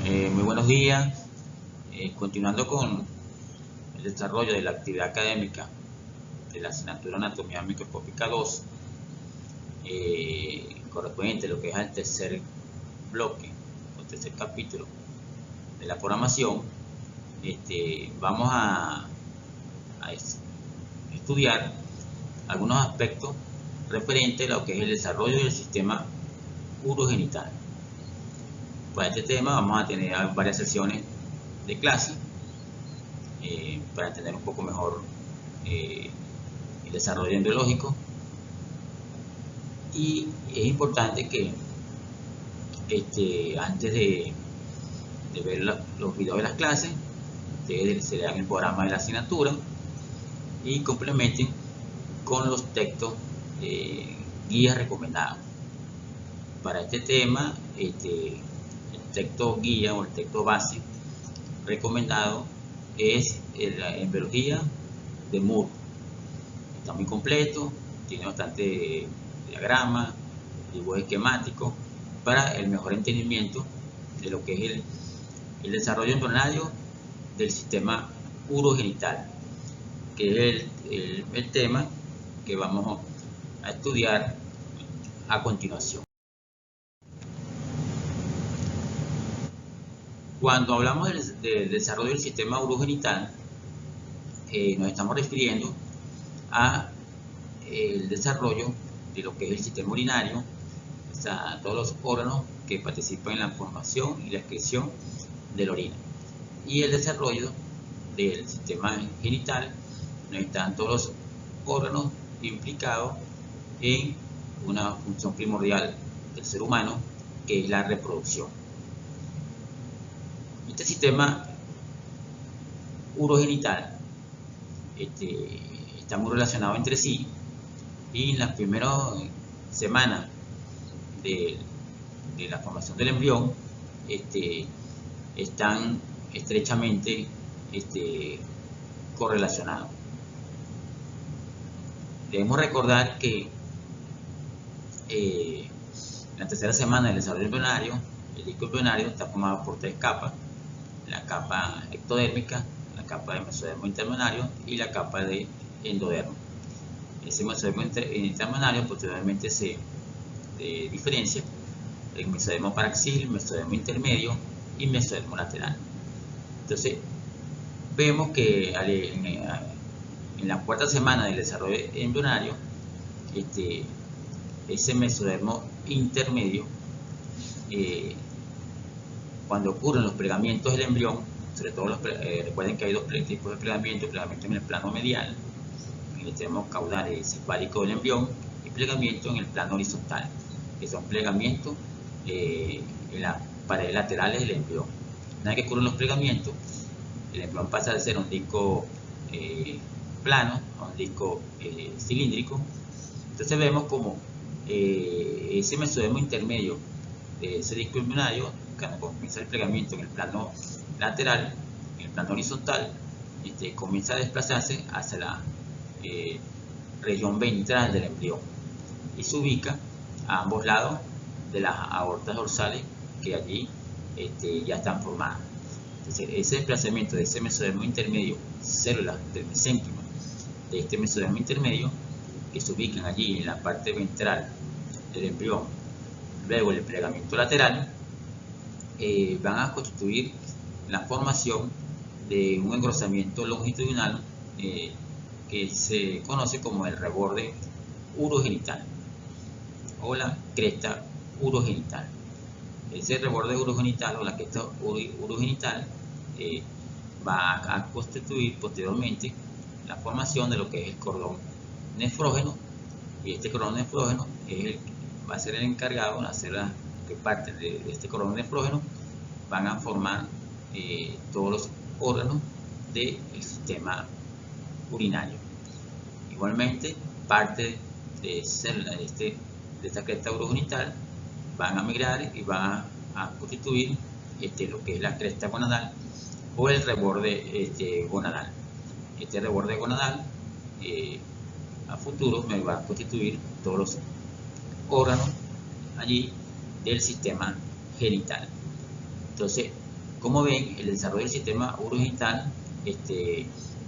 Muy buenos días. Continuando con el desarrollo de la actividad académica de la asignatura Anatomía Microscópica 2, correspondiente a lo que es el tercer bloque o tercer capítulo de la programación, vamos a estudiar algunos aspectos referentes a lo que es el desarrollo del sistema urogenital. Para este tema vamos a tener varias sesiones de clase para entender un poco mejor el desarrollo embriológico, y es importante que antes de ver los videos de las clases, ustedes se lean el programa de la asignatura y complementen con los textos guías recomendados. Para este tema, el texto guía o el texto base recomendado es la embriología de Moore. Está muy completo, tiene bastante diagrama, dibujos esquemáticos para el mejor entendimiento de lo que es el desarrollo embrionario del sistema urogenital, que es el tema que vamos a estudiar a continuación. Cuando hablamos del desarrollo del sistema urogenital, nos estamos refiriendo a el desarrollo de lo que es el sistema urinario, o sea, todos los órganos que participan en la formación y la excreción de la orina, y el desarrollo del sistema genital, donde están todos los órganos implicados en una función primordial del ser humano, que es la reproducción. Este sistema urogenital está muy relacionado entre sí, y en las primeras semanas de la formación del embrión están estrechamente correlacionados. Debemos recordar que en la tercera semana del desarrollo embrionario, el disco embrionario está formado por tres capas: la capa ectodérmica, la capa de mesodermo interembrionario y la capa de endodermo. Ese mesodermo interembrionario posteriormente se diferencia en mesodermo paraxil, mesodermo intermedio y mesodermo lateral. Entonces, vemos que en la cuarta semana del desarrollo embrionario, ese mesodermo intermedio, cuando ocurren los plegamientos del embrión, sobre todo recuerden que hay dos tipos de plegamiento en el plano medial, en el extremo caudal y cefálico del embrión, y plegamiento en el plano horizontal, que son plegamientos en las paredes laterales del embrión. Una vez que ocurren los plegamientos, el embrión pasa de ser un disco plano a un disco cilíndrico. Entonces vemos como ese mesodermo intermedio de ese disco embrionario, cuando comienza el plegamiento en el plano lateral, en el plano horizontal, comienza a desplazarse hacia la región ventral del embrión y se ubica a ambos lados de las aortas dorsales que allí ya están formadas. Entonces, ese desplazamiento de ese mesodermo intermedio, células del mesénquima de este mesodermo intermedio, que se ubican allí en la parte ventral del embrión, luego el plegamiento lateral, van a constituir la formación de un engrosamiento longitudinal que se conoce como el reborde urogenital o la cresta urogenital. Ese reborde urogenital o la cresta urogenital va a constituir posteriormente la formación de lo que es el cordón nefrógeno, y este cordón nefrógeno va a ser el encargado, las células que parten de este cordón nefrógeno van a formar todos los órganos del sistema urinario. Igualmente, parte de células de esta cresta urogenital van a migrar y van a constituir lo que es la cresta gonadal o el reborde gonadal. Este reborde gonadal a futuro me va a constituir todos los órganos allí del sistema genital. Entonces, Como ven, el desarrollo del sistema urogenital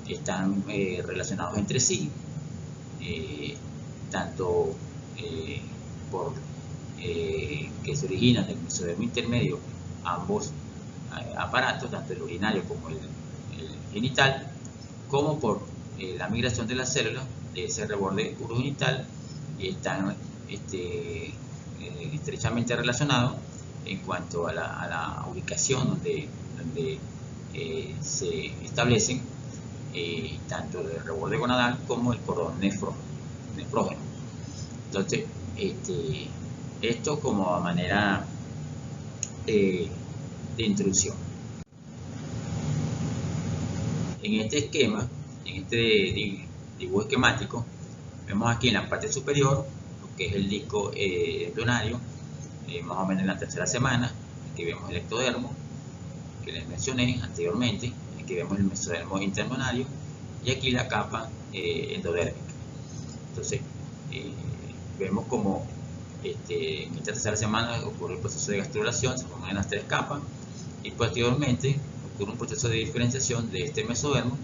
están relacionados entre sí, tanto por que se originan del mesodermo intermedio, ambos aparatos, tanto el urinario como el genital, como por la migración de las células de ese reborde urogenital, y están estrechamente relacionados en cuanto a la ubicación donde se establecen tanto el reborde gonadal como el cordón nefrógeno. Entonces, esto como a manera de introducción. En este esquema, en este dibujo esquemático, vemos aquí en la parte superior lo que es el disco embrionario, más o menos en la tercera semana. Aquí vemos el ectodermo que les mencioné anteriormente. Aquí vemos el mesodermo interembrionario y aquí la capa endodérmica. Entonces, vemos como en esta tercera semana ocurre el proceso de gastrulación, se forman las tres capas, y posteriormente ocurre un proceso de diferenciación de este mesodermo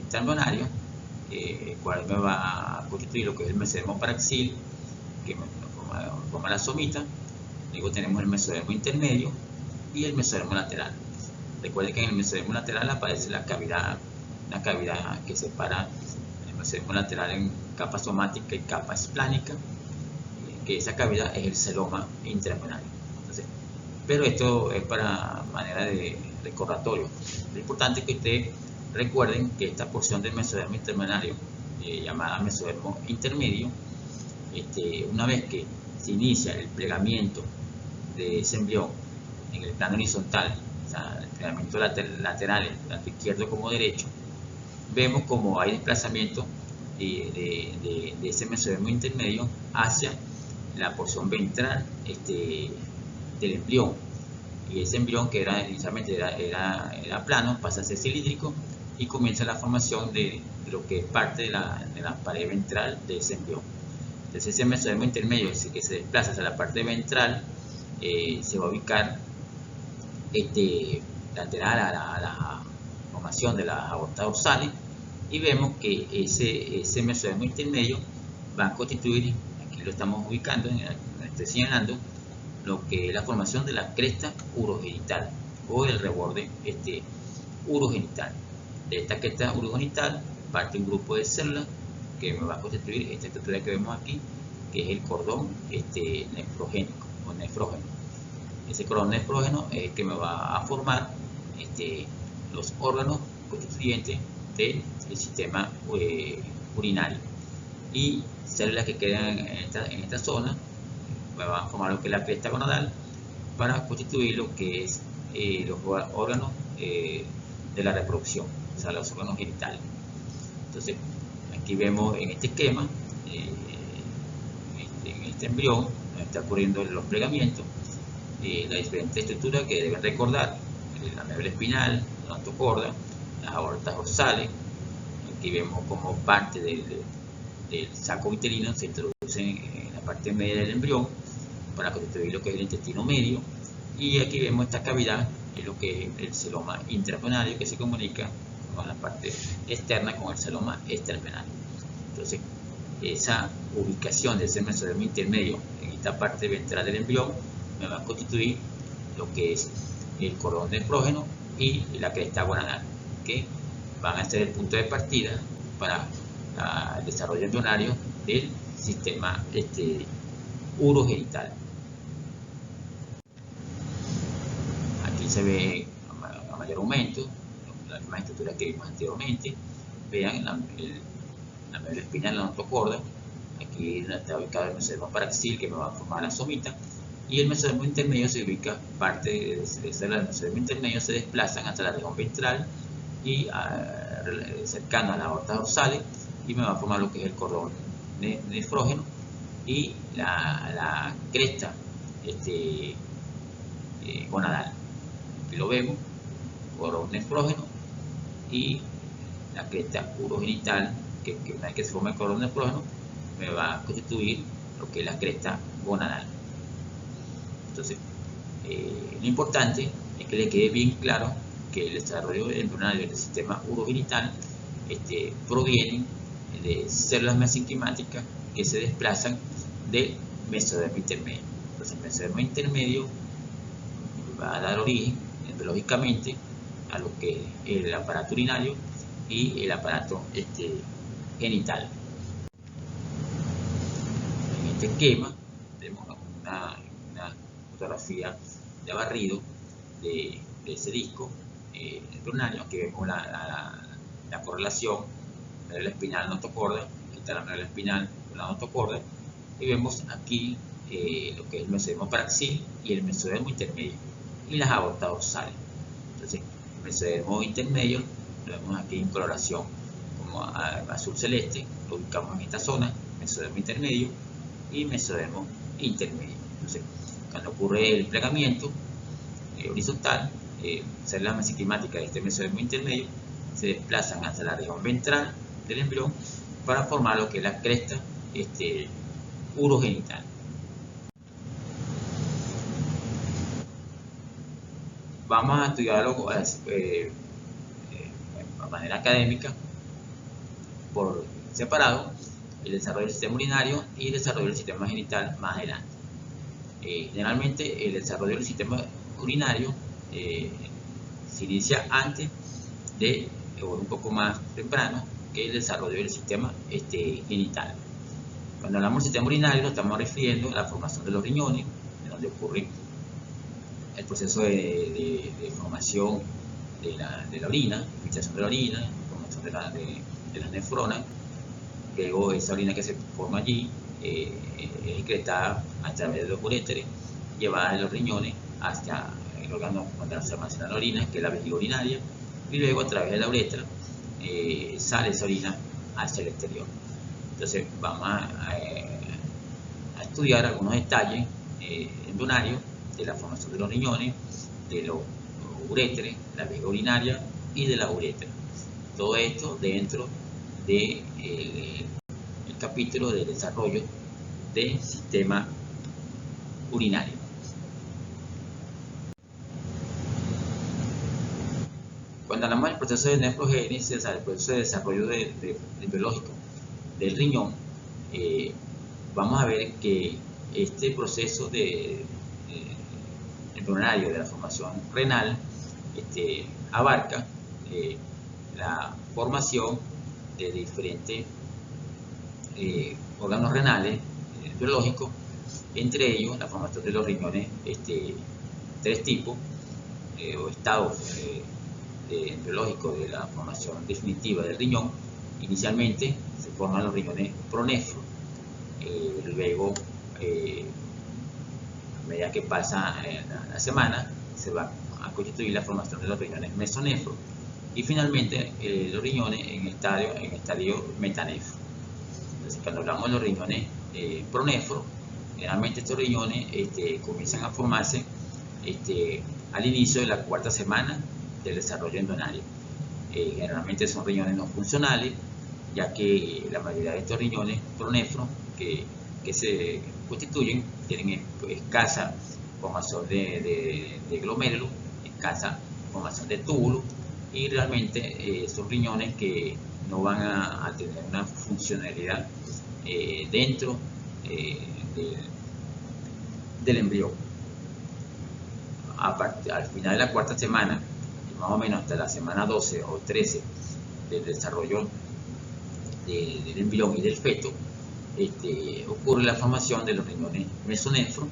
interembrionario, el cual me va a constituir lo que es el mesodermo paraxil, que forma la somita. Luego tenemos el mesodermo intermedio y el mesodermo lateral. Recuerden que en el mesodermo lateral aparece la cavidad que separa el mesodermo lateral en capa somática y capa esplánica, que esa cavidad es el celoma intraembrionario. Pero esto es para manera de recordatorio. Lo importante es que ustedes recuerden que esta porción del mesodermo interembrionario, llamada mesodermo intermedio, una vez que se inicia el plegamiento de ese embrión en el plano horizontal, o sea, el plegamiento lateral, tanto izquierdo como derecho, vemos como hay desplazamiento de ese mesodermo intermedio hacia la porción ventral del embrión, y ese embrión, que inicialmente era plano, pasa a ser cilíndrico y comienza la formación de lo que es parte de la pared ventral de ese embrión. Entonces ese mesodermo intermedio que se desplaza hacia la parte ventral se va a ubicar lateral a la formación de las aortas dorsales, y vemos que ese mesodermo intermedio va a constituir, aquí lo estamos ubicando, estoy señalando, lo que es la formación de la cresta urogenital o el reborde urogenital. De esta cresta urogenital parte un grupo de células que me va a constituir esta estructura que vemos aquí, que es el cordón nefrogénico o nefrógeno. Ese cordón nefrógeno es el que me va a formar los órganos constituyentes del sistema urinario, y células que quedan en esta zona me van a formar lo que es la cresta gonadal para constituir lo que es los órganos de la reproducción, o sea, los órganos genitales. Entonces, aquí vemos en este esquema, en este embrión, donde está ocurriendo los plegamientos, las diferentes estructuras que deben recordar: la médula espinal, la ontocorda, las aortas dorsales. Aquí vemos como parte del saco uterino se introduce en la parte media del embrión para constituir lo que es el intestino medio, y aquí vemos esta cavidad, que es lo que es el celoma intraembrionario, que se comunica con la parte externa con el celoma extraembrionario. Entonces, esa ubicación de ese mesodermo intermedio en esta parte ventral del embrión me va a constituir lo que es el cordón nefrógeno y la cresta gonadal, que van a ser el punto de partida para el desarrollo embrionario del sistema urogenital. Aquí se ve a mayor aumento las mismas estructuras que vimos anteriormente. Vean la médula espinal, la ontocorda. Aquí está ubicado el mesodermo paraxil, que me va a formar la somita, y el mesodermo intermedio se ubica, parte de ese mesodermo intermedio se desplazan hasta la región ventral y cercano a las aortas dorsales, y me va a formar lo que es el cordón nefrógeno y la cresta gonadal. Aquí lo vemos, cordón nefrógeno y la cresta urogenital, que una vez que se forma el cordón nefrógeno me va a constituir lo que es la cresta gonadal. Entonces, lo importante es que le quede bien claro que el desarrollo embrionario del sistema urogenital proviene de células mesenquimáticas que se desplazan del mesodermo intermedio. Entonces, el mesodermo intermedio va a dar origen embriológicamente a lo que es el aparato urinario y el aparato genital. En este esquema tenemos una fotografía de barrido de ese disco embrionario. Aquí vemos la correlación médula espinal notocorda, aquí está la médula espinal con la notocorda, y vemos aquí lo que es el mesodermo paraxil y el mesodermo intermedio y las aortas dorsales. Entonces, el mesodermo intermedio lo vemos aquí en coloración como azul celeste, lo ubicamos en esta zona, mesodermo intermedio y mesodermo intermedio. Entonces, cuando ocurre el plegamiento horizontal, células mesenquimáticas de este mesodermo intermedio se desplazan hacia la región ventral del embrión para formar lo que es la cresta urogenital. Vamos a estudiarlo de manera académica por separado, el desarrollo del sistema urinario y el desarrollo del sistema genital más adelante. Generalmente el desarrollo del sistema urinario se inicia antes o un poco más temprano que el desarrollo del sistema genital. Cuando hablamos del sistema urinario nos estamos refiriendo a la formación de los riñones, en donde ocurre el proceso de formación de la orina, filtración de la orina, formación de las nefronas. Luego esa orina que se forma allí es excretada a través de los uréteres, llevada de los riñones hacia el órgano donde se almacena la orina, que es la vejiga urinaria, y luego a través de la uretra sale esa orina hacia el exterior. Entonces vamos a estudiar algunos detalles embrionarios de la formación de los riñones, de los uréteres, la vejiga urinaria y de la uretra. Todo esto dentro del capítulo de desarrollo del sistema urinario. Cuando hablamos del proceso de nefrogénesis, el proceso de desarrollo biológico del riñón, vamos a ver que este proceso embrionario de la formación renal abarca la formación de diferentes órganos renales biológicos, entre ellos la formación de los riñones, tres tipos o estados biológicos de la formación definitiva del riñón. Inicialmente se forman los riñones pronefro, luego a medida que pasa la semana se va a constituir la formación de los riñones mesonefro y finalmente los riñones en estadio metanefro. Entonces, cuando hablamos de los riñones pronefro, generalmente estos riñones comienzan a formarse al inicio de la cuarta semana del desarrollo embrionario. Generalmente son riñones no funcionales, ya que la mayoría de estos riñones pronefro que se constituyen tienen escasa formación de glomérulos, escasa formación de túbulos, y realmente son riñones que no van a tener una funcionalidad dentro del embrión. Al final de la cuarta semana, más o menos hasta la semana 12 o 13 del desarrollo del embrión y del feto, ocurre la formación de los riñones mesonefro,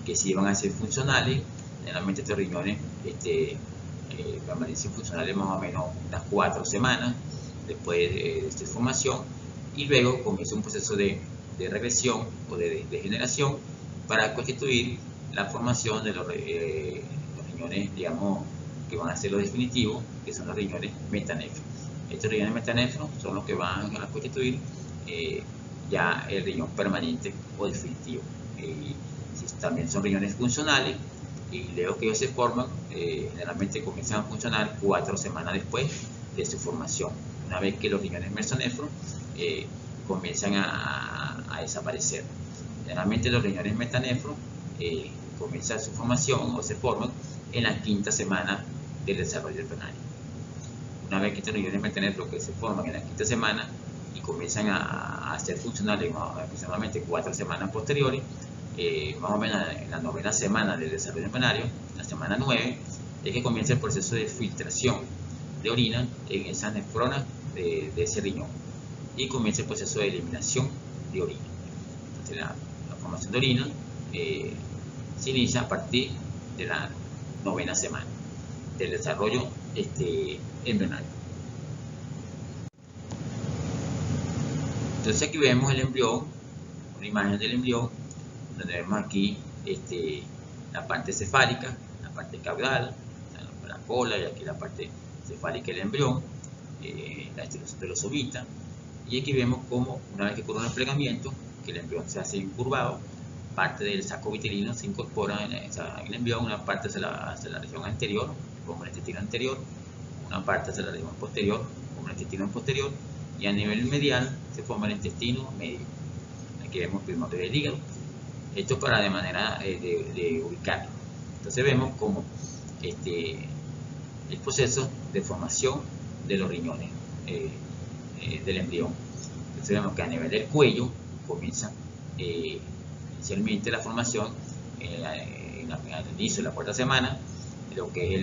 que sí van a ser funcionales. Generalmente estos riñones permanecen funcionales más o menos unas 4 semanas después de esta formación, y luego comienza un proceso de regresión o de degeneración para constituir la formación de los riñones, digamos, que van a ser los definitivos, que son los riñones metanefros. Estos riñones metanefros son los que van a constituir ya el riñón permanente o definitivo. También son riñones funcionales, y luego que ellos se forman, generalmente comienzan a funcionar 4 semanas después de su formación, una vez que los riñones mesonefros comienzan a desaparecer. Generalmente los riñones metanefros comienza su formación o se forman en la quinta semana del desarrollo embrionario. Una vez que estos riñones metanefros que se forman en la quinta semana y comienzan a ser funcionales aproximadamente 4 semanas posteriores, más o menos en la novena semana del desarrollo embrionario, la semana 9, es que comienza el proceso de filtración de orina en esas nefronas de ese riñón y comienza el proceso de eliminación de orina. Entonces la formación de orina se inicia a partir de la novena semana del desarrollo embrionario. Entonces aquí vemos el embrión, una imagen del embrión, donde vemos aquí la parte cefálica, la parte caudal, la cola, y aquí la parte cefálica del embrión, la estenosomita, y aquí vemos cómo una vez que ocurre un desplegamiento, que el embrión se hace incurvado, parte del saco vitelino se incorpora en el embrión, una parte hacia la región anterior, como el intestino anterior, una parte hacia la región posterior, como el intestino posterior, y a nivel medial se forma el intestino medio. Aquí vemos primero del hígado. Esto para de manera de ubicarlo. Entonces vemos como el proceso de formación de los riñones del embrión. Entonces vemos que a nivel del cuello comienza inicialmente la formación al inicio de la cuarta semana de lo que es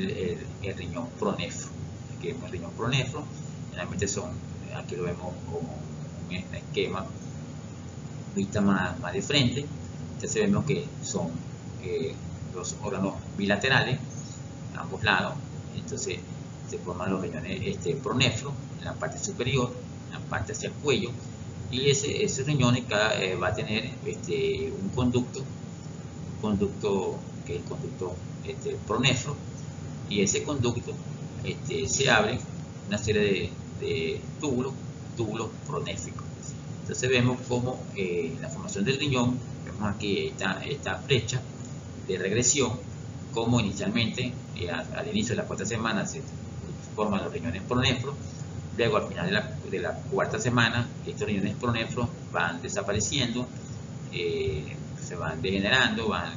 el riñón pronefro. Aquí vemos el riñón pronefro, generalmente aquí lo vemos como un esquema vista más de frente. Entonces vemos que son los órganos bilaterales a ambos lados. Entonces se forman los riñones pronefro en la parte superior, en la parte hacia el cuello, y esos riñones va a tener un conducto que es el conducto pronefro, y ese conducto se abre una serie de túbulos pronéfricos. Entonces vemos como la formación del riñón, vemos aquí esta flecha de regresión, como inicialmente al inicio de la cuarta semana se forman los riñones pronefros, luego al final de la cuarta semana estos riñones pronefros van desapareciendo, se van degenerando, van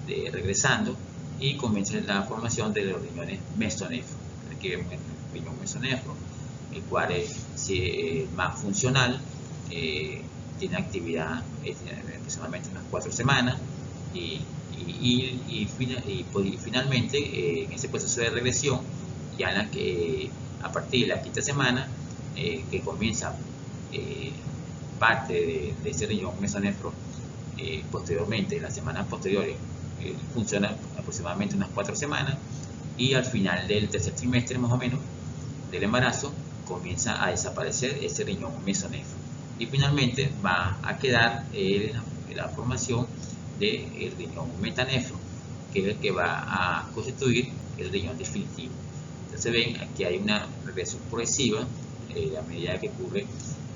regresando, y comienza la formación de los riñones mesonefros. Aquí vemos el riñón mesonefro, el cual es más funcional, tiene actividad aproximadamente unas 4 semanas y finalmente en ese proceso de regresión, ya a partir de la quinta semana que comienza parte de ese riñón mesonefro, posteriormente, en las semanas posteriores, funciona aproximadamente unas 4 semanas, y al final del tercer trimestre más o menos del embarazo comienza a desaparecer ese riñón mesonefro, y finalmente va a quedar la formación del riñón metanefro, que es el que va a constituir el riñón definitivo. Entonces ven, aquí hay una regresión progresiva a medida que ocurre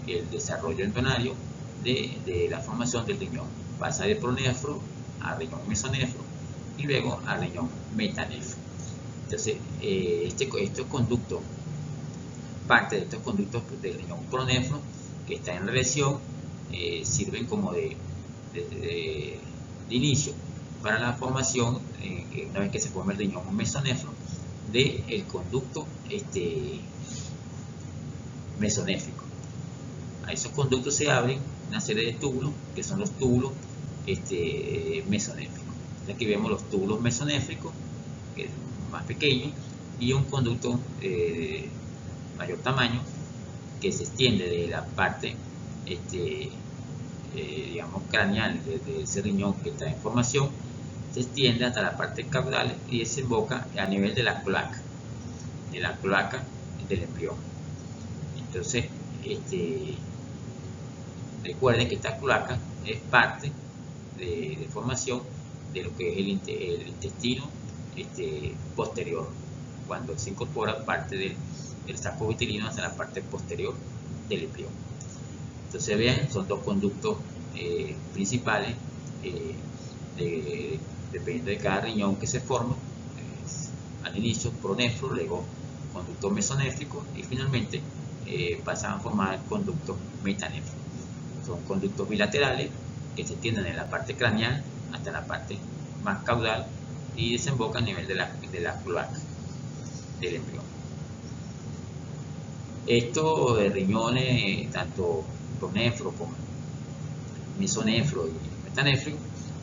el desarrollo embrionario de la formación del riñón. Pasa de pronefro a riñón mesonefro y luego a riñón metanefro. Entonces estos conductos, parte de estos conductos del riñón pronefro que está en regresión, sirven como de inicio para la formación, una vez que se forma el riñón mesonefro, del conducto mesonéfrico. A esos conductos se abren una serie de túbulos, que son los túbulos mesonéfricos. Aquí vemos los túbulos mesonéfricos, que es más pequeño, y un conducto de mayor tamaño que se extiende de la parte digamos craneal de ese riñón que está en formación, se extiende hasta la parte caudal y desemboca a nivel de la cloaca del embrión. Entonces recuerden que esta cloaca es parte de formación de lo que es el intestino posterior, cuando se incorpora parte del saco vitelino hacia la parte posterior del embrión. Entonces vean, son dos conductos principales, dependiendo de cada riñón que se forma, al inicio pronefro, luego conducto mesonéfrico, y finalmente pasan a formar el conducto metanéfrico. Son conductos bilaterales que se extienden en la parte craneal hasta la parte más caudal y desemboca a nivel de la cloaca del embrión. Estos riñones, tanto pronefro como mesonefro y metanéfrico,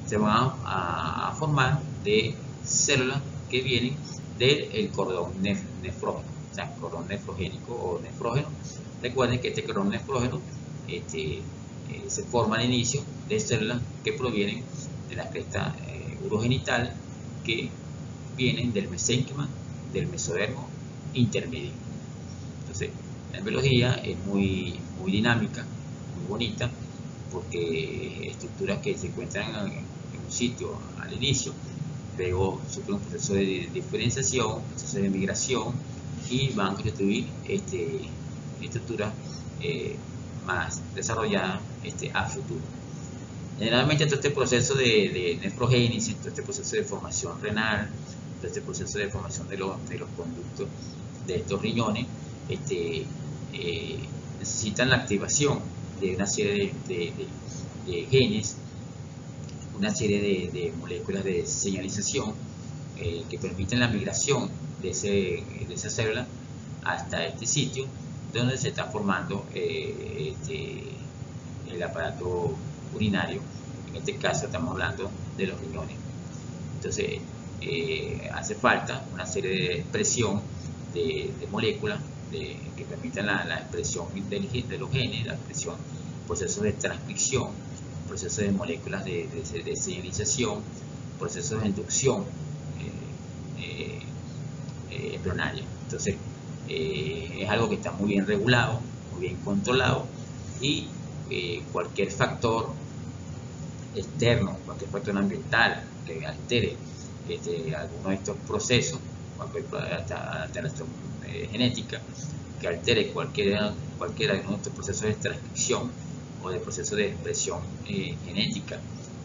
se van a formar de células que vienen del cordón nefrógeno, o sea, cordón nefrogénico o nefrógeno. Recuerden que este cordón nefrógeno se forma al inicio de células que provienen de la cresta urogenital, que vienen del mesénquima, del mesodermo intermedio. Entonces, la embriología es muy dinámica, muy bonita, porque estructuras que se encuentran en un sitio al inicio, luego sufren un proceso de diferenciación, un proceso de migración, y van a constituir estructuras más desarrolladas a futuro. Generalmente todo este proceso de nefrogénesis, todo este proceso de formación renal, todo este proceso de formación de los conductos de estos riñones, necesitan la activación de una serie de genes, una serie de moléculas de señalización que permiten la migración de esa célula hasta este sitio donde se está formando el aparato urinario. En este caso estamos hablando de los riñones. Entonces hace falta una serie de expresión de moléculas que permitan la expresión de los genes, la expresión, procesos de transcripción, procesos de moléculas de señalización, procesos de inducción embrionaria. Entonces es algo que está muy bien regulado, muy bien controlado, y cualquier factor externo, cualquier factor ambiental que altere alguno de estos procesos, cualquier alteración genética que altere cualquiera de nuestros procesos de transcripción o de procesos de expresión genética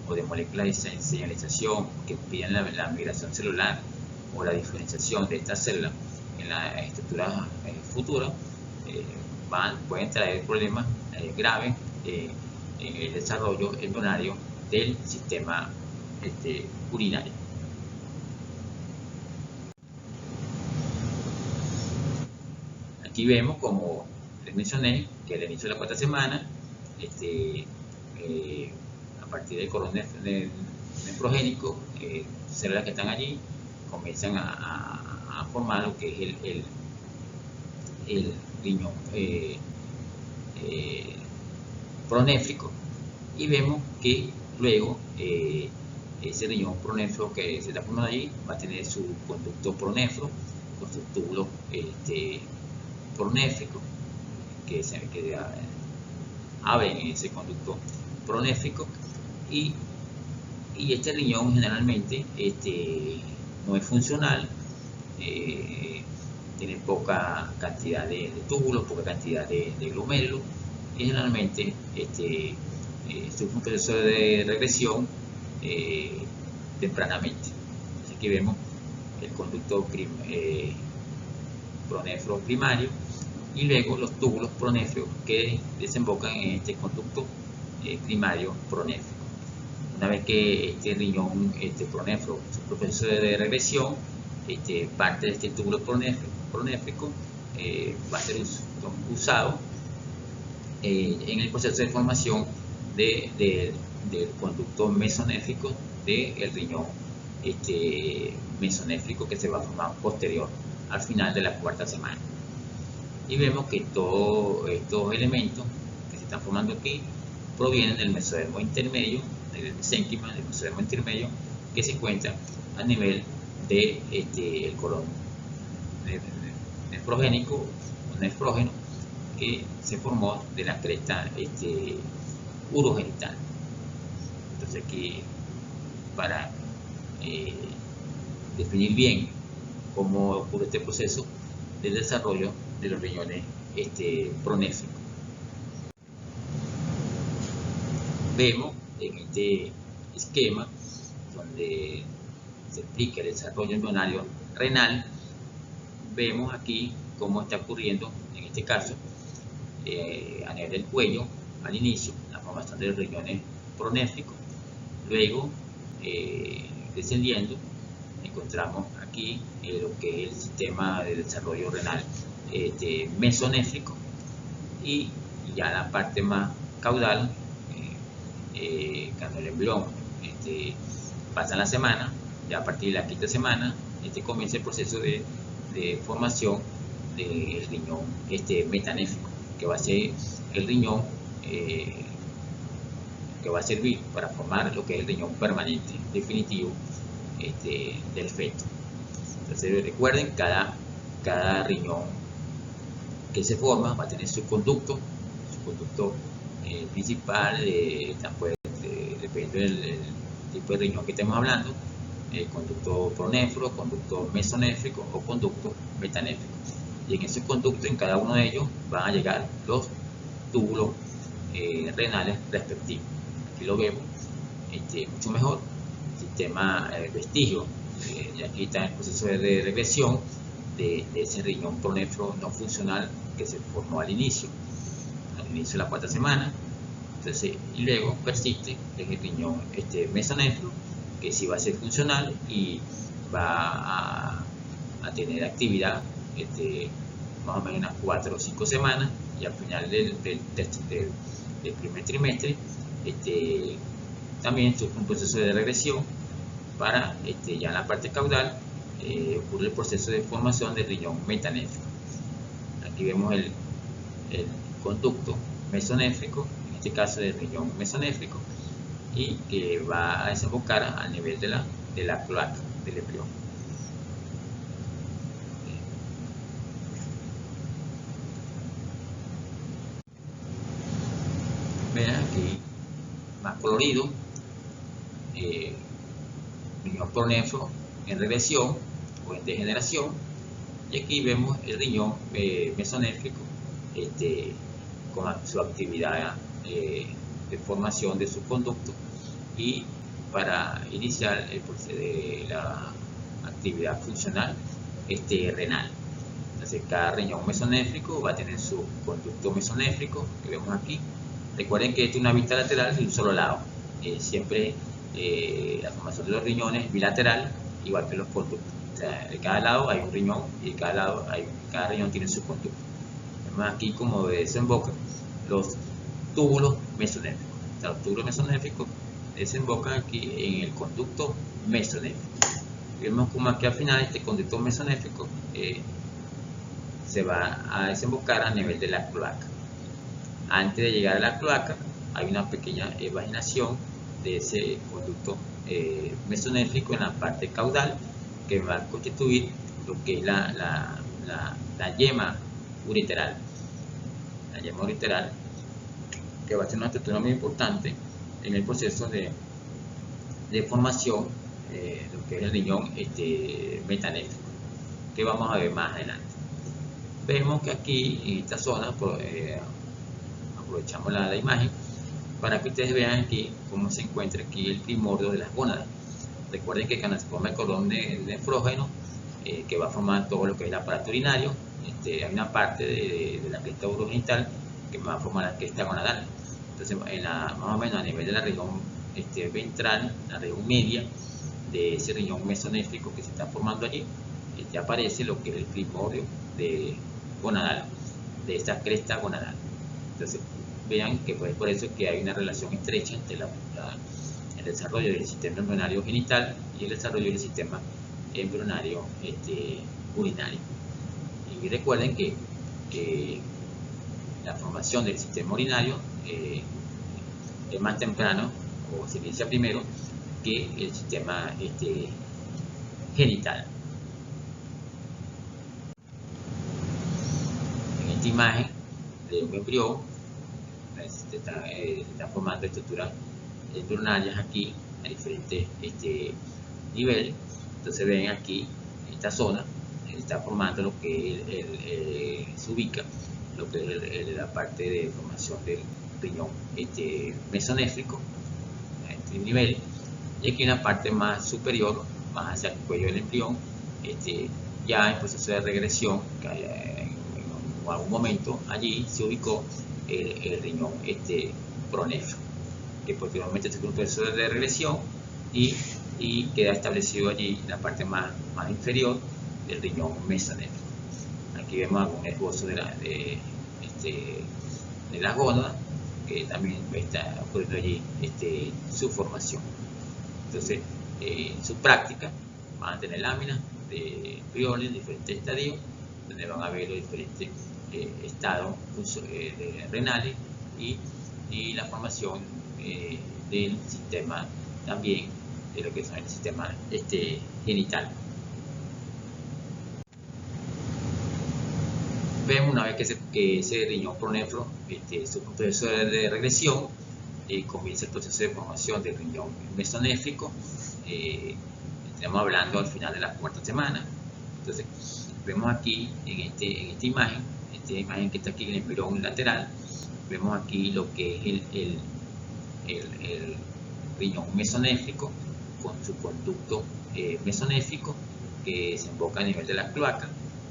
o de moléculas de señalización que impidan la migración celular o la diferenciación de estas células en la estructura futura, pueden traer problemas graves en el desarrollo embrionario del sistema urinario. Aquí vemos, como les mencioné, que al inicio de la 4ª semana, a partir del cordón nefrogénico, células que están allí comienzan a formar lo que es el riñón pronéfrico, y vemos que luego ese riñón pronéfrico que se está formando allí va a tener su conducto pronéfrico con sus túbulos pronéfricos que abren ese conducto pronéfrico, y este riñón generalmente no es funcional, tiene poca cantidad de túbulos, poca cantidad de glomérulos, y generalmente sufre un proceso de regresión tempranamente. Aquí vemos el conducto pronéfrico primario y luego los túbulos pronéfricos que desembocan en este conducto primario pronéfrico. Una vez que este riñón pronéfrico sufre un proceso de regresión, parte de este túbulo pronéfrico va a ser usado en el proceso de formación del conducto mesonéfrico del riñón mesonéfrico, que se va a formar posterior al final de la 4ª semana. Y vemos que todos estos elementos que se están formando aquí provienen del mesodermo intermedio, del mesénquima, del mesodermo intermedio, que se encuentra a nivel de el cordón nefrogénico o nefrógeno, que se formó de la cresta urogenital. Entonces aquí, para definir bien cómo ocurre este proceso del desarrollo de los riñones pronéfricos, vemos en este esquema donde se explica el desarrollo embrionario renal, vemos aquí cómo está ocurriendo en este caso a nivel del cuello al inicio, la formación de los riñones pronéfricos, luego descendiendo, encontramos aquí lo que es el sistema de desarrollo renal mesonéfrico, y ya la parte más caudal, cuando el embrión pasa la semana, ya a partir de la quinta semana comienza el proceso de formación del riñón metanéfrico, que va a ser el riñón que va a servir para formar lo que es el riñón permanente definitivo del feto. Entonces recuerden, cada riñón que se forma va a tener su conducto principal, depende del tipo de riñón que estemos hablando, conducto pronéfrico, conducto mesonéfrico o conducto metanéfrico. Y en ese conducto, en cada uno de ellos, van a llegar los túbulos renales respectivos. Aquí lo vemos mucho mejor. Sistema vestigio, y aquí está el proceso de regresión de ese riñón pronéfrico no funcional que se formó al inicio de la cuarta semana. Entonces, y luego persiste en el riñón mesonéfrico, que sí va a ser funcional y va a tener actividad más o menos unas 4 o 5 semanas, y al final del primer trimestre también sufre un proceso de regresión para ya en la parte caudal ocurre el proceso de formación del riñón metanéfrico. Aquí vemos el conducto mesonéfrico, en este caso del riñón mesonéfrico, y que va a desembocar al nivel de la cloaca del embrión. Vean aquí más colorido, riñón pronéfrico en regresión o en degeneración, y aquí vemos el riñón mesonéfrico con su actividad de formación de su conducto y para iniciar el proceso de la actividad funcional renal. Entonces, cada riñón mesonéfrico va a tener su conducto mesonéfrico que vemos aquí. Recuerden que esta es una vista lateral de un solo lado. Siempre la formación de los riñones es bilateral, igual que los conductos. O sea, de cada lado hay un riñón y de cada riñón tiene su conducto. Vemos aquí como desembocan los túbulos mesonéfricos. O sea, los túbulos mesonéfricos desembocan aquí en el conducto mesonéfrico. Vemos como aquí al final este conducto mesonéfrico se va a desembocar a nivel de la cloaca. Antes de llegar a la cloaca hay una pequeña vaginación de ese conducto mesonéfrico en la parte caudal, que va a constituir lo que es la yema ureteral. La yema ureteral, que va a ser una estructura muy importante en el proceso de formación de lo que es el riñón metanéfrico, que vamos a ver más adelante. Vemos que aquí en esta zona aprovechamos la imagen para que ustedes vean aquí cómo se encuentra aquí el primordio de las gónadas. Recuerden que cuando se forma el cordón de nefrógeno, que va a formar todo lo que es el aparato urinario, hay una parte de la cresta urogenital que va a formar la cresta gonadal. Entonces, más o menos a nivel de la región ventral, la región media de ese riñón mesonéfrico que se está formando allí, aparece lo que es el primordio gonadal, de esta cresta gonadal. Entonces, vean que pues por eso que hay una relación estrecha entre el desarrollo del sistema embrionario genital y el desarrollo del sistema embrionario urinario. Y recuerden que la formación del sistema urinario es más temprano, o se inicia primero, que el sistema genital. En esta imagen de un embrión se están formando estructuras embrionarias aquí a diferentes niveles. Entonces ven aquí esta zona está formando lo que se ubica lo que es la parte de formación del riñón mesonéfrico a este nivel, y aquí en la parte más superior, más hacia el cuello del embrión, ya en proceso de regresión, que en algún momento allí se ubicó el riñón pronéfrico, que posteriormente se tuvo un proceso de regresión y y queda establecido allí en la parte más inferior del riñón mesonéfrico. Aquí vemos algún esbozo de las gónadas, que también está ocurriendo allí su formación. Entonces, en su práctica van a tener láminas de Briones en diferentes estadios, donde van a ver los diferentes estados renales y la formación del sistema también, de lo que es el sistema genital. Vemos una vez que ese riñón pronéfro, su proceso de regresión, comienza el proceso de formación del riñón mesonéfrico. Estamos hablando al final de la cuarta semana. Entonces, vemos aquí en esta imagen que está aquí en el embrión lateral, vemos aquí lo que es el riñón mesonéfrico con su conducto mesonéfrico que desemboca a nivel de la cloaca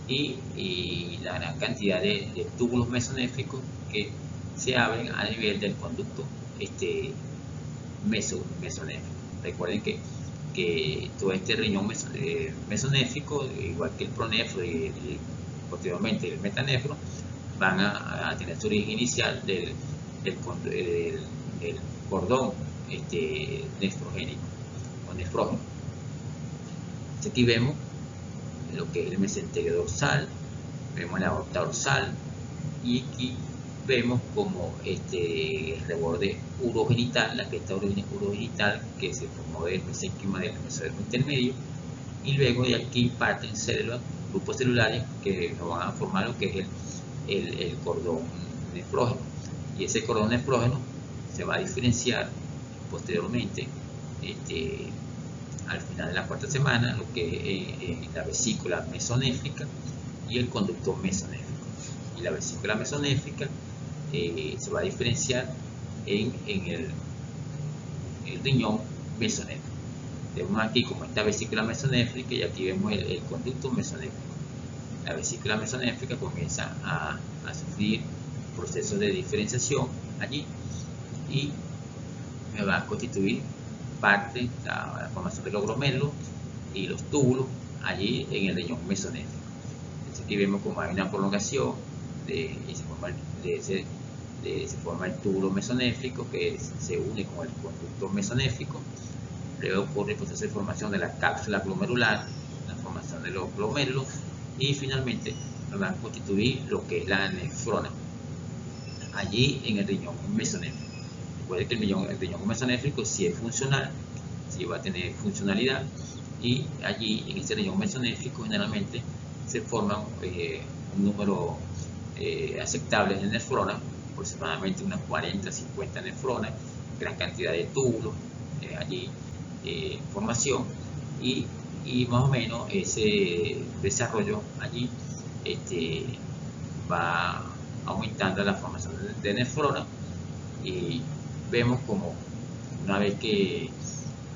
y la gran cantidad de túbulos mesonéfricos que se abren a nivel del conducto mesonéfrico. Recuerden que todo este riñón mesonéfrico, igual que el pronéfro y posteriormente el metanefro, van a tener su origen inicial del cordón nefrogénico o nefrógeno. Aquí vemos lo que es el mesenterio dorsal, vemos la aorta dorsal y aquí vemos como el reborde urogenital, la cresta urogenital que se formó del mesénquima del mesodermo intermedio, y luego de aquí parten células, grupos celulares que nos van a formar lo que es el cordón nefrógeno, y ese cordón nefrógeno se va a diferenciar posteriormente al final de la cuarta semana, lo que es la vesícula mesonéfrica y el conducto mesonéfrico. Y la vesícula mesonéfrica se va a diferenciar en el riñón mesonéfrico. Vemos aquí como esta vesícula mesonéfrica y aquí vemos el conducto mesonéfrico. La vesícula mesonéfrica comienza a sufrir procesos de diferenciación allí y me va a constituir parte la formación de los glomérulos y los túbulos allí en el riñón mesonéfrico. Entonces aquí vemos como hay una prolongación se forma el túbulo mesonéfrico que se une con el conducto mesonéfrico. Luego ocurre el proceso de formación de la cápsula glomerular, la formación de los glomérulos y finalmente nos van a constituir lo que es la nefrona allí en el riñón mesonéfrico. Recuerden que el riñón mesonéfrico sí es funcional, sí va a tener funcionalidad, y allí en este riñón mesonéfrico generalmente se forman un número aceptable de nefronas, aproximadamente unas 40-50 nefronas, gran cantidad de túbulos allí en formación y más o menos ese desarrollo allí va aumentando la formación de nefronas y vemos como una vez que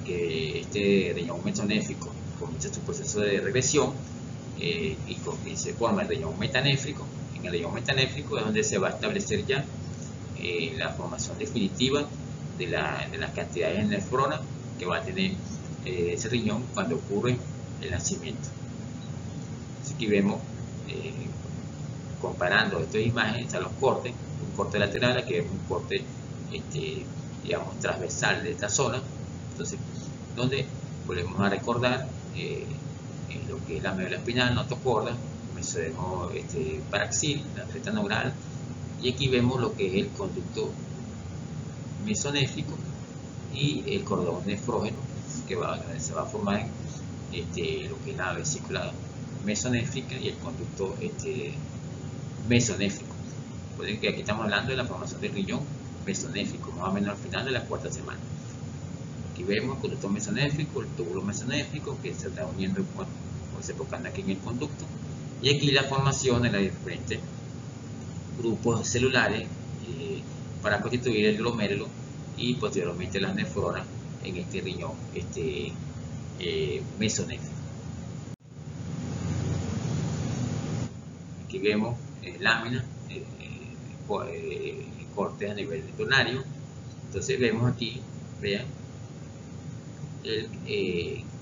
este riñón mesonéfrico comienza su proceso de regresión y se forma el riñón metanéfrico. En el riñón metanéfrico es donde se va a establecer ya la formación definitiva de las cantidades de nefronas que va a tener ese riñón cuando ocurre el nacimiento. Así que vemos, comparando estas imágenes a los cortes, un corte lateral, aquí vemos un corte digamos transversal de esta zona, entonces donde volvemos a recordar lo que es la médula espinal, notocorda, mesodermo paraxil, la cresta neural, y aquí vemos lo que es el conducto mesonéfrico y el cordón nefrógeno que se va a formar lo que es la vesícula mesonéfrica y el conducto mesonéfrico. Recuerden que aquí estamos hablando de la formación del riñón mesonéfrico, más o menos al final de la cuarta semana. Aquí vemos el conducto mesonéfrico, el túbulo mesonéfrico que se está uniendo se enfocando aquí en el conducto, y aquí la formación de los diferentes grupos celulares para constituir el glomérulo y posteriormente las nefronas en este riñón mesonéfrico. Aquí vemos láminas, cortes a nivel embrionario. Entonces vemos aquí, vean,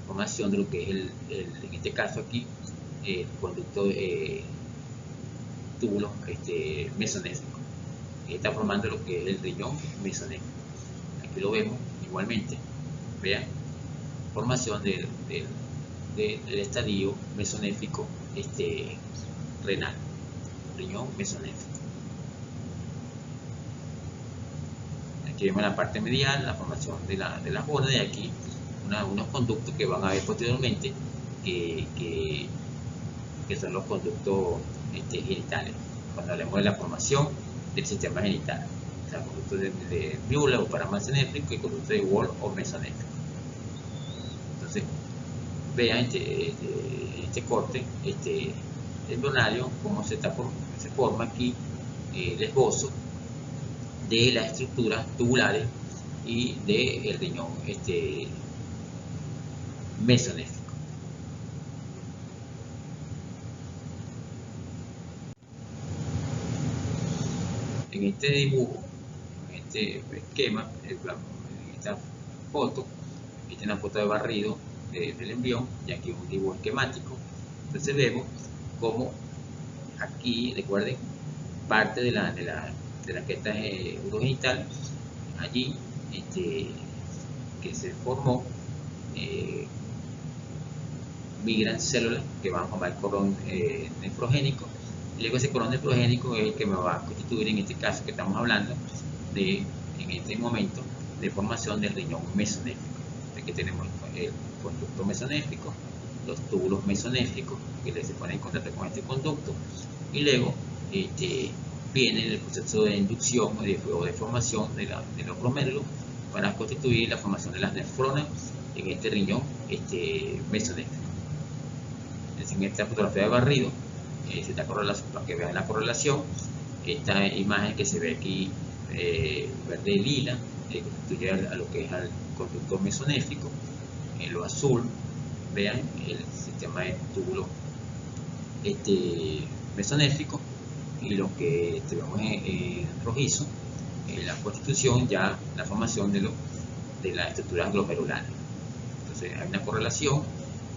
formación de lo que es en este caso aquí, el conducto túbulo mesonéfrico. Está formando lo que es el riñón mesonéfrico. Aquí lo vemos igualmente. Vean, formación del estadio mesonéfrico renal, riñón mesonéfrico. Aquí vemos la parte medial, la formación de las bordas, y aquí unos conductos que van a ver posteriormente, que son los conductos genitales, cuando hablemos de la formación del sistema genital. O sea, conductos de Müller o paramesonéfrico y conductos de Wolff o mesonéfrico. Entonces, vean este corte embrionario, cómo se forma aquí el esbozo de las estructuras tubulares y del riñón mesonéfrico. En este dibujo, en este esquema, en esta foto, esta es una foto de barrido del embrión, y aquí un dibujo esquemático. Entonces vemos cómo aquí, recuerden, parte de la cresta urogenital, allí que se formó, migran células que van a formar el cordón nefrogénico, y luego ese cordón nefrogénico es el que me va a constituir, en este caso que estamos hablando en este momento, de formación del riñón mesonéfrico. Aquí tenemos el conducto mesonéfrico, los túbulos mesonéfricos que se ponen en contacto con este conducto, y luego viene el proceso de inducción o de formación de los glomérulos para constituir la formación de las nefronas en este riñón mesonéfrico. En esta fotografía de barrido, esta correlación, para que vean la correlación, esta imagen que se ve aquí verde y lila, constituye a lo que es al conducto mesonéfrico. En lo azul, vean el sistema de túbulo mesonéfrico, y lo que vemos en rojizo, la constitución, ya la formación de las estructuras glomerulares. Entonces hay una correlación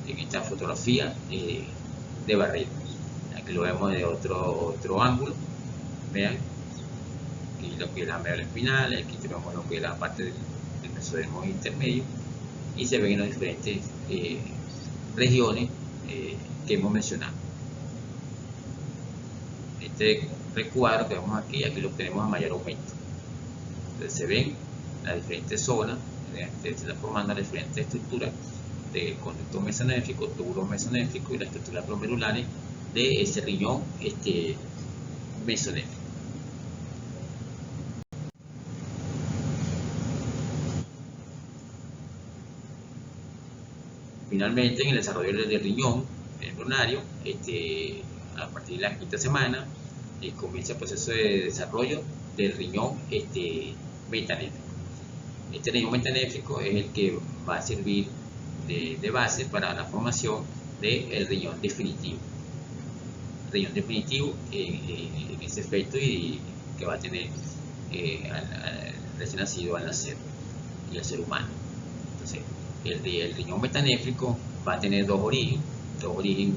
en esta fotografía de barrido. Aquí lo vemos de otro ángulo. Vean aquí lo que es la médula espinal, aquí tenemos lo que es la parte del mesodermo intermedio, y se ven en las diferentes regiones que hemos mencionado. Este recuadro que vemos aquí lo tenemos a mayor aumento. Entonces se ven las diferentes zonas, se está formando las diferentes estructuras del conducto mesonéfrico, túbulo mesonéfrico y las estructuras glomerulares de ese riñón mesonéfrico. Finalmente, en el desarrollo del riñón embrionario, a partir de la quinta semana, comienza el proceso de desarrollo del riñón metanéfrico. Este riñón metanéfrico es el que va a servir de base para la formación del riñón definitivo. Riñón definitivo en ese efecto, y que va a tener al recién nacido al nacer y al ser humano. Entonces, el riñón metanéfrico va a tener dos orígenes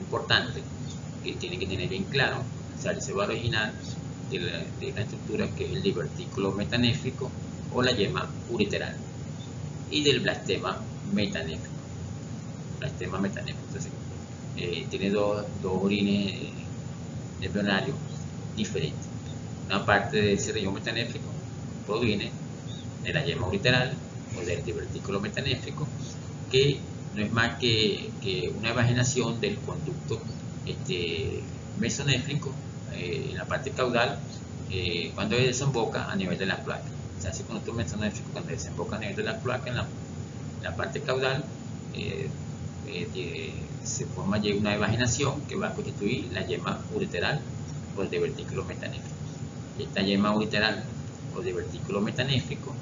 importantes que tienen que tener bien claro. Se va a originar de la estructura que es el divertículo metanéfrico o la yema ureteral, y del blastema metanéfrico. Entonces, tiene dos orígenes embrionarios diferentes. Una parte de ese riñón metanéfrico proviene de la yema ureteral o del divertículo metanéfrico, que no es más que una evagenación del conducto mesonéfrico en la parte caudal, cuando desemboca a nivel de la cloaca. O sea, ese conducto mesonéfrico, cuando desemboca a nivel de la cloaca en la parte caudal, se forma ya una evagenación que va a constituir la yema ureteral o el divertículo metanéfrico. Esta yema ureteral o divertículo metanéfrico,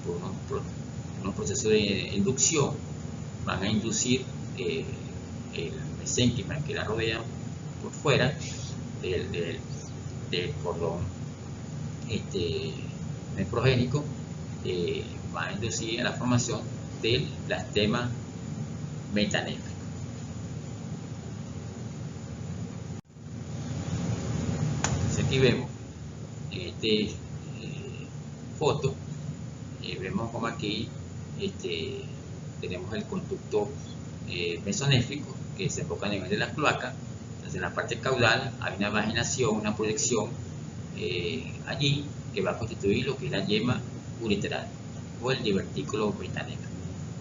por unos procesos de inducción, van a inducir el mesénquima que la rodea por fuera del cordón nefrogénico, va a inducir a la formación del blastema metanéfrico. Entonces aquí vemos en esta foto, vemos como aquí tenemos el conducto mesonéfrico que se enfoca a nivel de la cloaca. Entonces en la parte caudal hay una vaginación, una proyección allí que va a constituir lo que es la yema ureteral o el divertículo metanéfrico.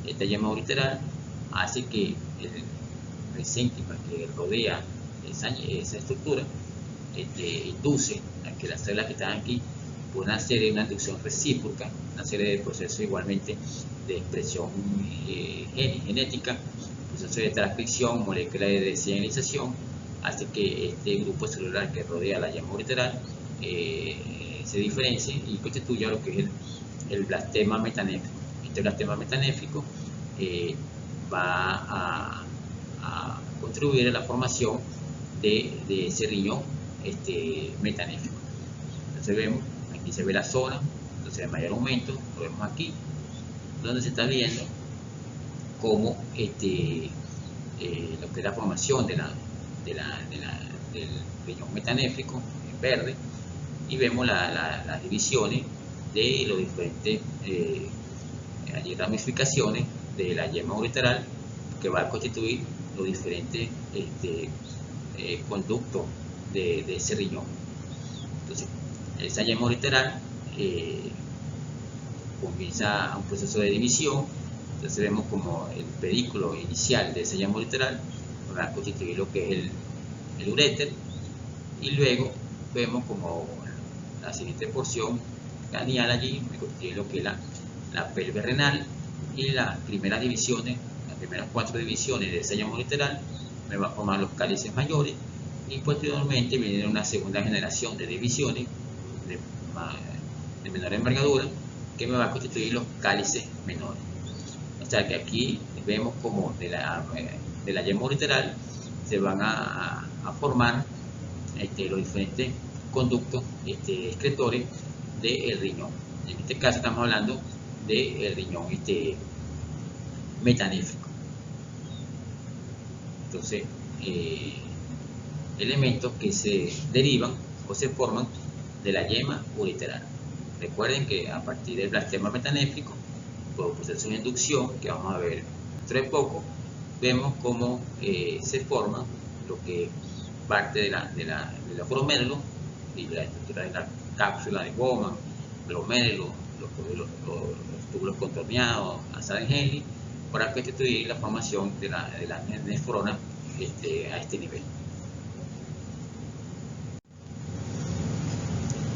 Esta yema ureteral hace que el mesénquima que rodea esa estructura induce a que las células que están aquí puedan hacer una inducción recíproca, una serie de procesos igualmente de expresión genética, procesos de transcripción, moléculas de deseñalización, hace que este grupo celular que rodea la yema ureteral se diferencie y constituya lo que es el blastema metanéfrico. Este blastema metanéfrico va a contribuir a la formación de ese riñón metanéfrico. Entonces vemos, aquí se ve la zona, entonces de mayor aumento, lo vemos aquí, donde se está viendo cómo lo que es la formación del riñón metanéfrico en verde, y vemos las divisiones de los diferentes ramificaciones de la yema ureteral que va a constituir los diferentes conductos de ese riñón. Entonces, esa yema ureteral comienza un proceso de división. Entonces vemos como el pedículo inicial de esa yema ureteral va a constituir lo que es el uréter, y luego vemos como la siguiente porción craneal allí me constituye lo que es la pelvis renal, y las primeras divisiones, las primeras 4 divisiones de esa yema ureteral me va a formar los cálices mayores, y posteriormente viene una segunda generación de divisiones de menor envergadura que me va a constituir los cálices menores. O sea que aquí vemos como de la yema ureteral se van a formar los diferentes conductos excretores del riñón. En este caso estamos hablando del riñón metanéfrico. Entonces, elementos que se derivan o se forman de la yema ureteral. Recuerden que a partir del blastema metanéfrico, por proceso de inducción que vamos a ver dentro de poco, vemos cómo se forma lo que es parte de los glomérulos y la estructura de la cápsula de Bowman, glomérulos, los túbulos contorneados, Asad-Henle, para constituir la formación de la nefrona a este nivel.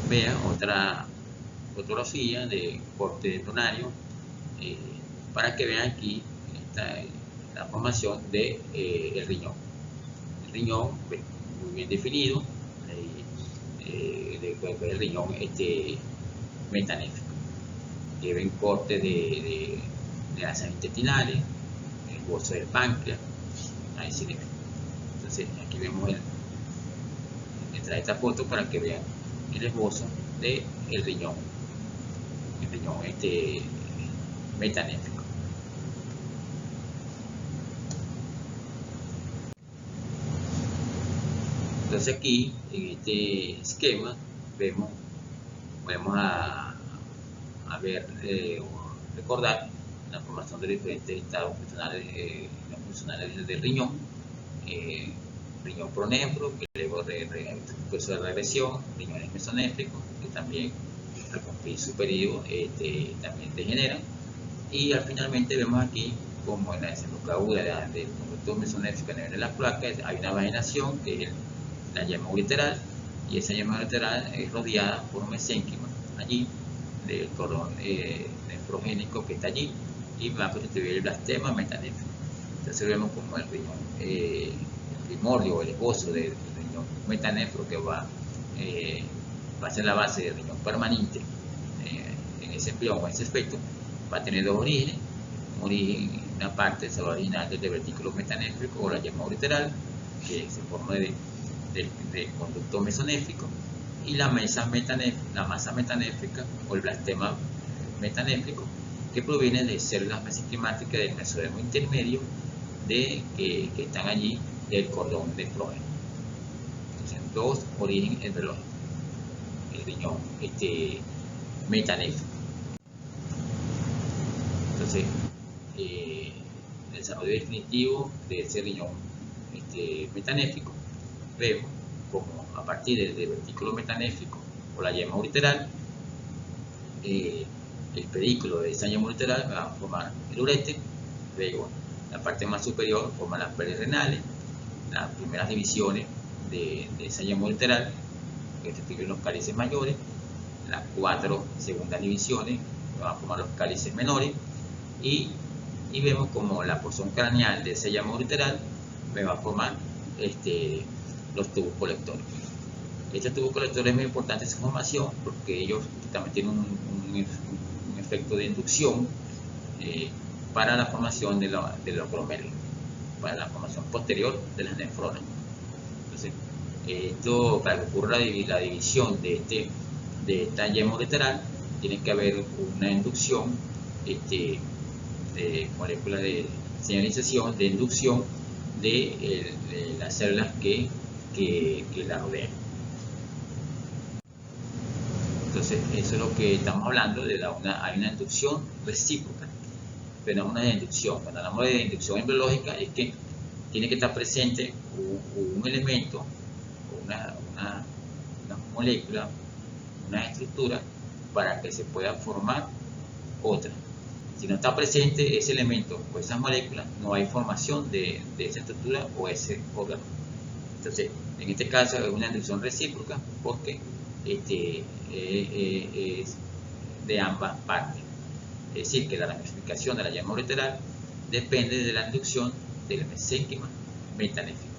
Vean otra fotografía de corte dendronario para que vean aquí la formación del riñón. El riñón muy bien definido, el riñón metanéfrico. Lleven corte de las vías intestinales, el esbozo del páncreas, a ese nivel. Entonces aquí vemos trae esta foto para que vean el esbozo del riñón, metanéfrico. Entonces aquí en este esquema podemos a ver recordar la formación de diferentes estados funcionales del riñón, riñón pronefro, que luego proceso de regresión, riñones mesonéfricos, que también al cumplir su periodo también degeneran, y finalmente vemos aquí como en la desembocadura del conducto mesonéfrico a nivel de la cloaca hay una vaginación que es la yema ureteral, y esa yema ureteral es rodeada por un mesénquima allí del cordón nefrogénico que está allí, y va a constituir el blastema metanéfrico. Entonces vemos como el riñón, el primordio o el esbozo del riñón metanéfrico que va a ser la base del riñón permanente en ese embrión o en ese aspecto, va a tener dos orígenes. Una parte se va a originar del divertículo metanéfrico o la yema ureteral, que se forma del conducto mesonéfrico, y la masa metanéfrica o el blastema metanéfrico, que provienen de células mesenquimáticas del mesodermo intermedio que están allí del cordón nefrógeno. Entonces, dos orígenes embriológicos: el riñón metanéfrico. Entonces, el desarrollo definitivo de ese riñón metanéfrico, vemos como a partir del divertículo metanéfrico o la yema ureteral, el pedículo de esa yema ureteral va a formar el uréter. Luego, la parte más superior forma las perirenales, las primeras divisiones de esa yema ureteral, que constituyen los cálices mayores. Las 4 segundas divisiones van a formar los cálices menores, y vemos como la porción craneal de esa yema ureteral va a formar los tubos colectores. Estos tubos colectores es muy importante su formación porque ellos también tienen un efecto de inducción para la formación de los glomérulos, para la formación posterior de las nefronas. Entonces, esto, para que ocurra la división de esta yema ureteral, tiene que haber una inducción de moléculas de señalización, de inducción de las células que la rodean. Entonces, eso es lo que estamos hablando, hay una inducción recíproca, fenómeno de inducción. Cuando hablamos de inducción embriológica, es que tiene que estar presente un elemento, una molécula, una estructura, para que se pueda formar otra. Si no está presente ese elemento o esas moléculas, no hay formación de esa estructura o ese órgano. Entonces, en este caso es una inducción recíproca porque es de ambas partes. Es decir, que la ramificación de la yema ureteral depende de la inducción del mesénquima metanéfico.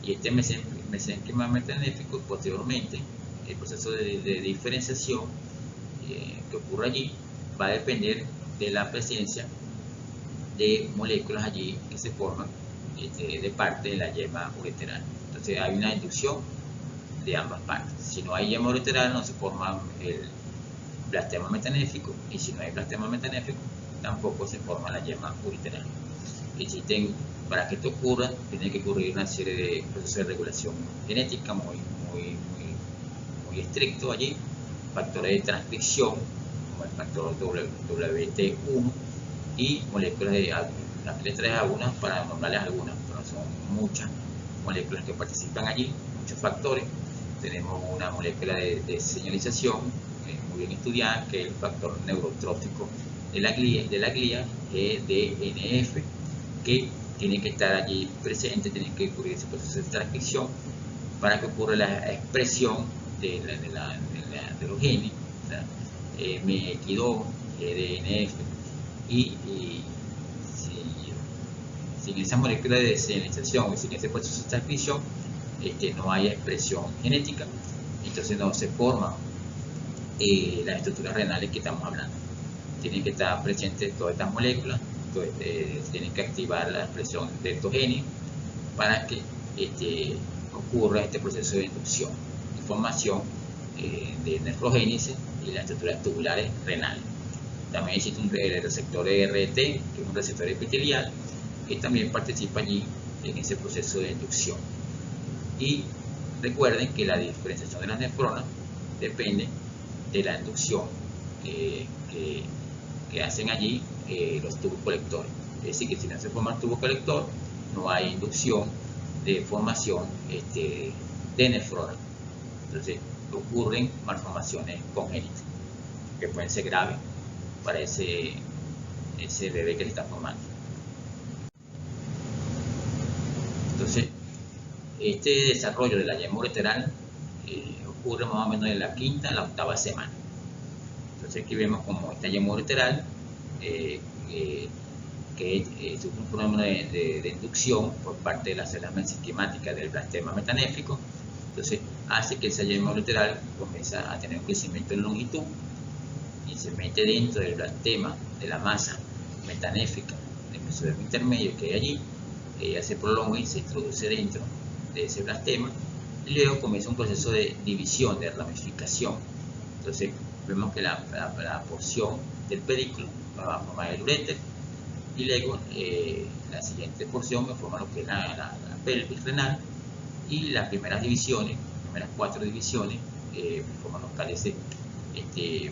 Y este mesénquima metanéfico, posteriormente, el proceso de diferenciación que ocurre allí va a depender de la presencia de moléculas allí que se forman de parte de la yema ureteral. Entonces hay una inducción de ambas partes. Si no hay yema ureteral, no se forma el blastema metanéfico, y si no hay blastema metanéfico, tampoco se forma la yema ureteral. Para que esto ocurra, tiene que ocurrir una serie de procesos de regulación genética muy estrictos allí, factores de transcripción como el factor WT1 y moléculas de las letras de algunas para nombrarles algunas, pero son muchas moléculas que participan allí, muchos factores. Tenemos una molécula de señalización muy bien estudiada, que es el factor neurotrófico de la glía, GDNF, que tiene que estar allí presente, tiene que ocurrir ese proceso de transcripción para que ocurra la expresión de los genes, o sea, MEX2, GDNF, y sin esa molécula de señalización y sin ese proceso de transcripción, no hay expresión genética, entonces no se forman las estructuras renales que estamos hablando. Tienen que estar presentes todas estas moléculas, tienen que activar la expresión de estos genes para que ocurra este proceso de inducción y formación de nefrogénesis y las estructuras tubulares renales. También existe un receptor RT, que es un receptor epitelial, que también participa allí en ese proceso de inducción. Y recuerden que la diferenciación de las nefronas depende de la inducción que hacen allí los tubos colectores. Es decir, que si no se forma el tubo colector, no hay inducción de formación de nefronas. Entonces ocurren malformaciones congénitas que pueden ser graves para ese bebé que se está formando. Entonces, este desarrollo de la yema ureteral ocurre más o menos de la 5ª a la 8ª semana. Entonces aquí vemos como esta yema ureteral que es un fenómeno de inducción por parte de las células mesenquimáticas del blastema metanéfico. Entonces hace que esa yema ureteral comience a tener un crecimiento en longitud y se mete dentro del blastema, de la masa metanéfica del mesodermo intermedio que hay allí. Ella se prolonga y se introduce dentro de ese blastema, y luego comienza un proceso de división, de ramificación. Entonces vemos que la porción del pedículo va a formar el uréter, y luego la siguiente porción me forma lo que es la pelvis renal, y las primeras divisiones, las primeras 4 divisiones, forman los cálices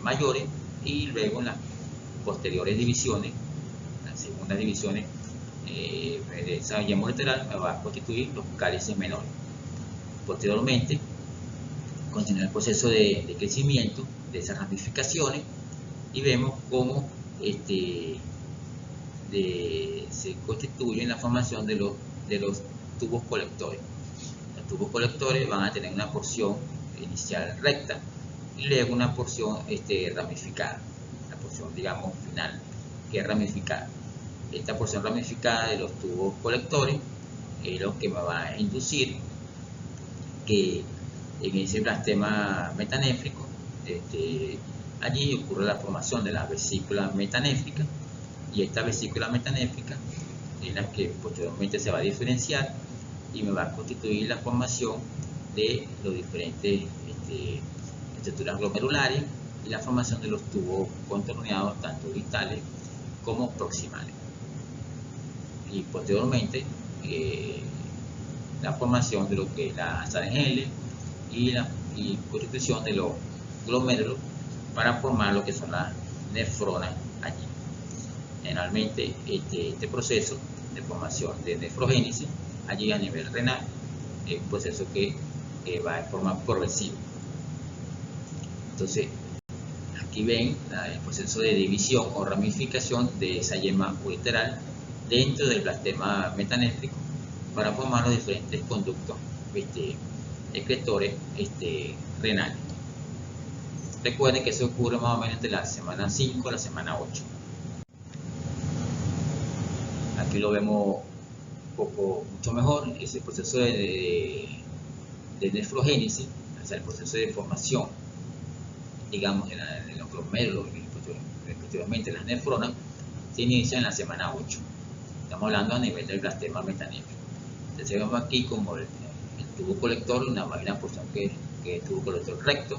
mayores, y luego en las posteriores divisiones, las segundas divisiones de esa yema ureteral, me va a constituir los cálices menores. Posteriormente, continúa el proceso de crecimiento de esas ramificaciones, y vemos cómo se constituye la formación de los tubos colectores. Los tubos colectores van a tener una porción inicial recta y luego una porción ramificada, la porción, digamos, final, que es ramificada. Esta porción ramificada de los tubos colectores es lo que me va a inducir que en ese blastema metanéfrico, allí ocurre la formación de la vesícula metanéfrica, y esta vesícula metanéfrica es la que posteriormente se va a diferenciar y me va a constituir la formación de los diferentes estructuras glomerulares y la formación de los tubos contorneados, tanto distales como proximales. Y posteriormente la formación de lo que es la Sarenhelle y constitución de los glomérulos para formar lo que son las nefronas allí. Generalmente este proceso de formación de nefrogénesis allí a nivel renal es un proceso que va de forma progresiva. Entonces, aquí ven el proceso de división o ramificación de esa yema ureteral dentro del blastema metanéfrico para formar los diferentes conductos excretores renales. Recuerden que eso ocurre más o menos entre la semana 5 a la semana 8. Aquí lo vemos mucho mejor, ese proceso de nefrogénesis, o sea, el proceso de formación, digamos, en los glomérulos y respectivamente las nefronas, se inicia en la semana 8. Estamos hablando a nivel del blastema metanéfrico. Entonces vemos aquí como el tubo colector, una porción que es el tubo colector recto,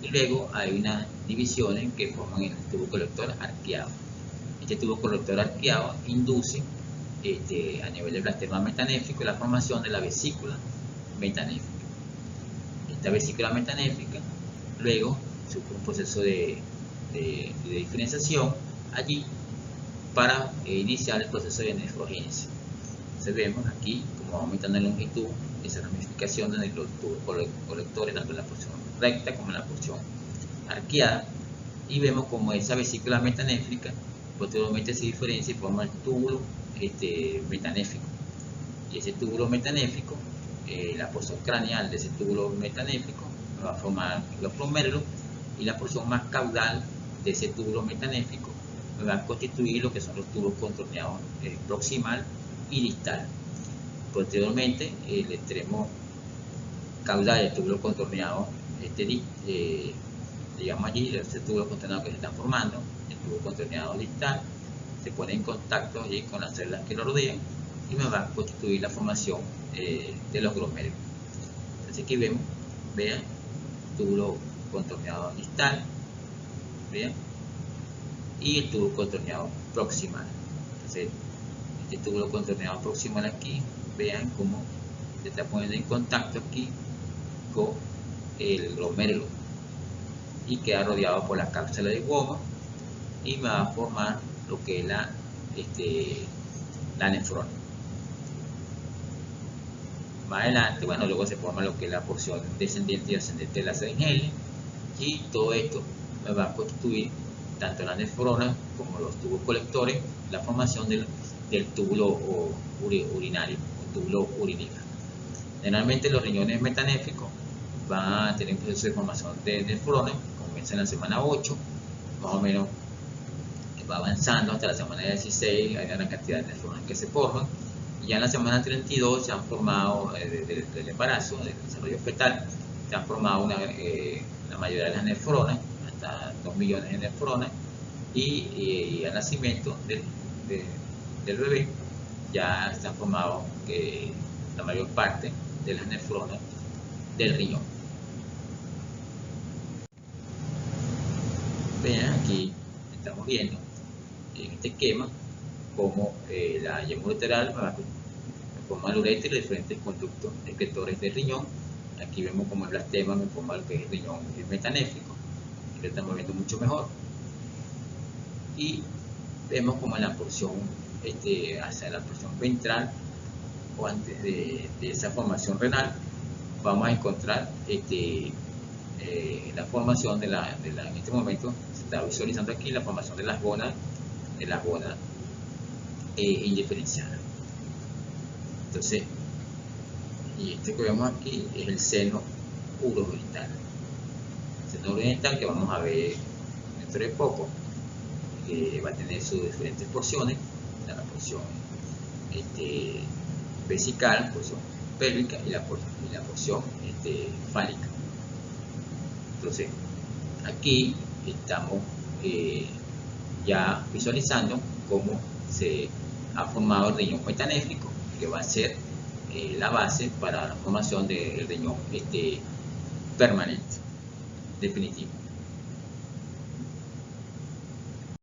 y luego hay unas divisiones que forman el tubo colector arqueado. Este tubo colector arqueado induce a nivel del blastema metanéfrico la formación de la vesícula metanéfrica. Esta vesícula metanéfrica luego sufre un proceso de diferenciación allí para iniciar el proceso de nefrogénesis. Entonces vemos aquí como va aumentando en longitud esa ramificación de los tubos colectores, tanto en la porción recta como en la porción arqueada, y vemos como esa vesícula metanéfrica posteriormente se diferencia y forma el túbulo metanéfrico. Y ese túbulo metanéfrico, la porción craneal de ese túbulo metanéfrico va a formar los glomérulos, y la porción más caudal de ese túbulo metanéfrico va a constituir lo que son los tubos contorneados proximal y distal. Posteriormente, el extremo caudal del túbulo contorneado, digamos allí, ese túbulo contorneado que se está formando, el tubo contorneado distal, se pone en contacto allí con las células que lo rodean y me va a constituir la formación de los glomérulos. Entonces aquí vemos, vean, túbulo contorneado distal, vean, y el tubo contorneado proximal. Entonces, este túbulo contorneado proximal aquí, vean cómo se está poniendo en contacto aquí con el glomérulo y queda rodeado por la cápsula de goma y va a formar lo que es la nefrona. Más adelante, bueno, luego se forma lo que es la porción descendiente y ascendente de la Sarenhelle, y todo esto me va a constituir tanto la nefrona como los tubos colectores, la formación del túbulo urinario o túbulo urinífero. Generalmente los riñones metanéfricos van a tener un proceso de formación de nefrona, comienza en la semana 8, más o menos va avanzando hasta la semana 16, hay una cantidad de nefronas que se forman, y ya en la semana 32 se han formado, del embarazo, del desarrollo fetal, se han formado la mayoría de las nefronas, hasta 2 millones de nefronas, y al nacimiento del bebé ya se han formado la mayor parte de las nefronas del riñón. Vean, aquí estamos viendo en este esquema como la yema ureteral me forma la uretra y los diferentes conductos excretores del riñón. Aquí vemos como el blastema me forma lo que es el riñón metanéfrico, y lo estamos viendo mucho mejor. Y vemos como en la porción hacia la porción ventral o antes de esa formación renal vamos a encontrar la formación en este momento se está visualizando aquí la formación de las gónadas indiferenciadas. Entonces, y este que vemos aquí es el seno urogenital. El seno urogenital que vamos a ver dentro de poco, que va a tener sus diferentes porciones, la porción vesical, porción pélvica y la porción fálica. Entonces, aquí estamos ya visualizando cómo se ha formado el riñón metanéfrico, que va a ser la base para la formación del riñón permanente, definitivo.